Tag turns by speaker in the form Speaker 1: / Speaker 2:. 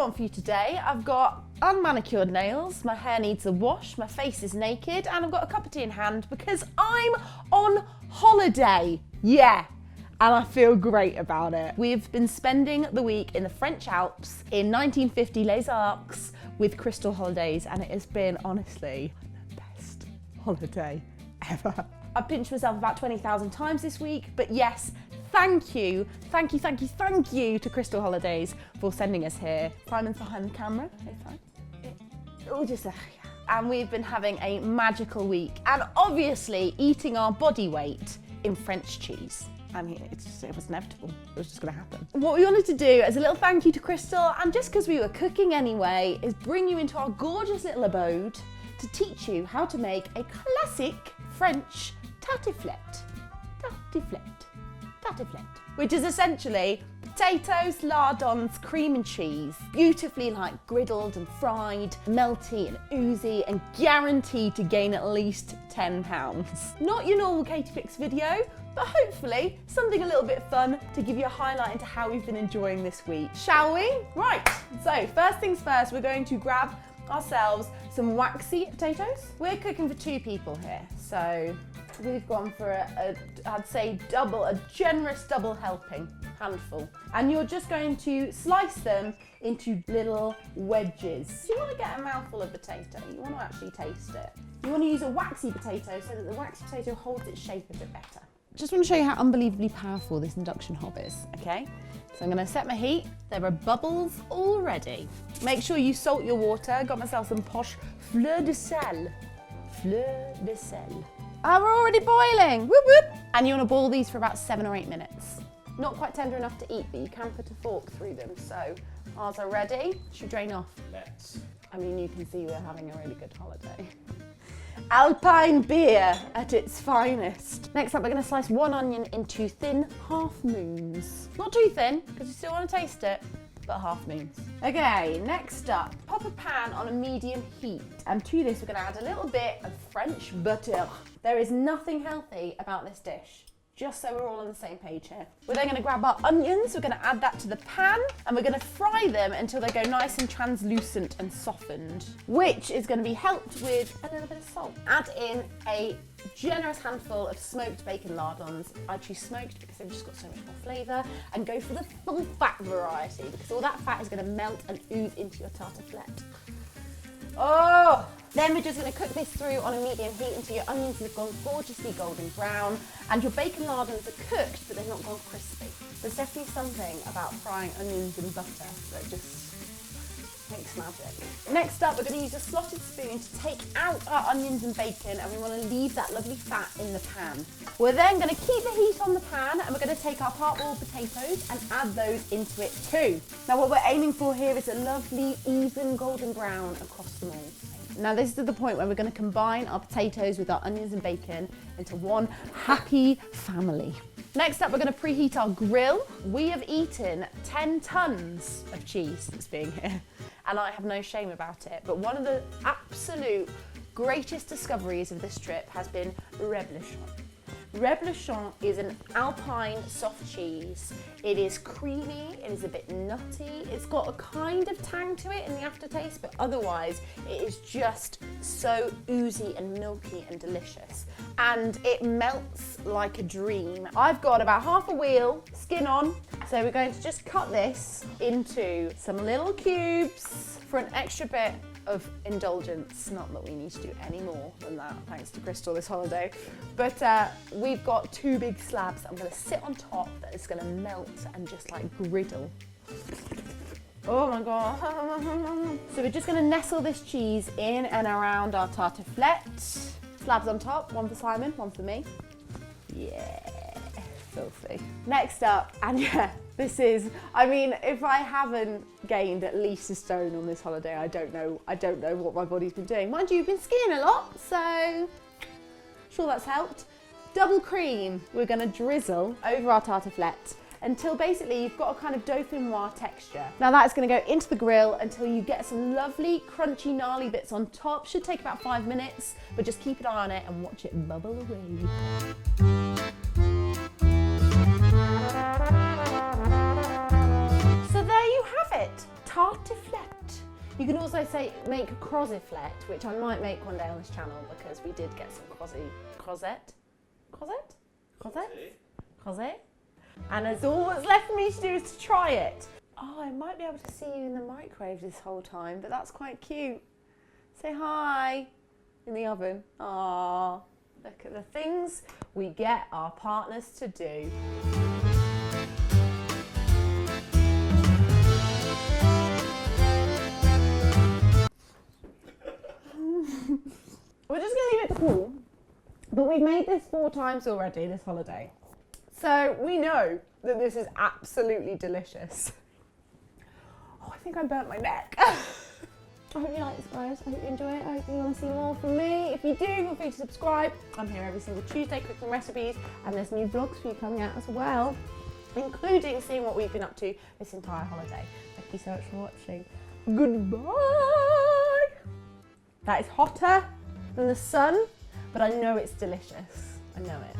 Speaker 1: on for you today. I've got unmanicured nails, my hair needs a wash, my face is naked, and I've got a cup of tea in hand because I'm on holiday. Yeah. And I feel great about it. We've been spending the week in the French Alps in 1950 Les Arcs with Crystal Holidays, and it has been honestly the best holiday ever. I've pinched myself about 20,000 times this week, but yes, thank you to Crystal Holidays for sending us here. Simon's behind the camera. Hey, Simon. Oh, just there. And we've been having a magical week, and obviously eating our body weight in French cheese. I mean, it was inevitable. It was just going to happen. What we wanted to do as a little thank you to Crystal, and just because we were cooking anyway, is bring you into our gorgeous little abode to teach you how to make a classic French tartiflette. Tartiflette. Which is essentially potatoes, lardons, cream and cheese, beautifully like griddled and fried, melty and oozy, and guaranteed to gain at least 10 pounds. Not your normal Katie Fix video, but hopefully something a little bit fun to give you a highlight into how we've been enjoying this week. Shall we? Right, so first things first, we're going to grab ourselves some waxy potatoes. We're cooking for 2 people here, so we've gone for I'd say a generous double helping, handful. And you're just going to slice them into little wedges. You want to get a mouthful of potato, you want to actually taste it. You want to use a waxy potato so that the waxy potato holds its shape a bit better. Just want to show you how unbelievably powerful this induction hob is, okay? So I'm going to set my heat. There are bubbles already. Make sure you salt your water. Got myself some posh fleur de sel. Fleur de sel. Oh, we're already boiling. Whoop, whoop. And you want to boil these for about 7 or 8 minutes. Not quite tender enough to eat, but you can put a fork through them. So ours are ready. Should drain off.
Speaker 2: Let's.
Speaker 1: I mean, you can see we're having a really good holiday. Alpine beer at its finest. Next up, we're going to slice 1 onion into thin half moons. Not too thin, because you still want to taste it, but half moons. Okay, next up, pop a pan on a medium heat. And to this, we're going to add a little bit of French butter. There is nothing healthy about this dish, just so we're all on the same page here. We're then going to grab our onions, we're going to add that to the pan, and we're going to fry them until they go nice and translucent and softened, which is going to be helped with a little bit of salt. Add in a generous handful of smoked bacon lardons. I choose smoked because they've just got so much more flavour, and go for the full fat variety because all that fat is going to melt and ooze into your tartiflette. Oh! Then we're just going to cook this through on a medium heat until your onions have gone gorgeously golden brown and your bacon lardons are cooked but they've not gone crispy. There's definitely something about frying onions in butter that just makes magic. Next up, we're going to use a slotted spoon to take out our onions and bacon, and we want to leave that lovely fat in the pan. We're then going to keep the heat on the pan, and we're going to take our part-boiled potatoes and add those into it too. Now what we're aiming for here is a lovely even golden brown across them all. Now this is the point where we're going to combine our potatoes with our onions and bacon into one happy family. Next up, we're going to preheat our grill. We have eaten 10 tons of cheese since being here, and I have no shame about it. But one of the absolute greatest discoveries of this trip has been Reblochon. Reblochon is an Alpine soft cheese. It is creamy, it is a bit nutty, it's got a kind of tang to it in the aftertaste, but otherwise it is just so oozy and milky and delicious. And it melts like a dream. I've got about half a wheel, skin on, so we're going to just cut this into some little cubes for an extra bit of indulgence. Not that we need to do any more than that, thanks to Crystal this holiday. But we've got 2 big slabs that I'm going to sit on top that is going to melt and just like griddle. Oh my god. So we're just going to nestle this cheese in and around our tartiflette. Slabs on top, 1 for Simon, 1 for me. Yeah, filthy. Next up, and yeah, this is, I mean, if I haven't gained at least a stone on this holiday, I don't know what my body's been doing. Mind you, you've been skiing a lot, so sure that's helped. Double cream, we're gonna drizzle over our tartiflette until basically you've got a kind of dauphinoise texture. Now that's going to go into the grill until you get some lovely crunchy gnarly bits on top. Should take about 5 minutes, but just keep an eye on it and watch it bubble away. So there you have it, tartiflette. You can also say make croziflette, which I might make one day on this channel because we did get some crozet. And as all that's left for me to do is to try it. Oh, I might be able to see you in the microwave this whole time, but that's quite cute. Say hi in the oven. Aww, look at the things we get our partners to do. We're just going to leave it to cool, but we've made this 4 times already this holiday. So we know that this is absolutely delicious. Oh, I think I burnt my neck. I hope you like this, guys. I hope you enjoy it. I hope you want to see more from me. If you do, feel free to subscribe. I'm here every single Tuesday cooking recipes, and there's new vlogs for you coming out as well, including seeing what we've been up to this entire holiday. Thank you so much for watching. Goodbye. That is hotter than the sun, but I know it's delicious. I know it.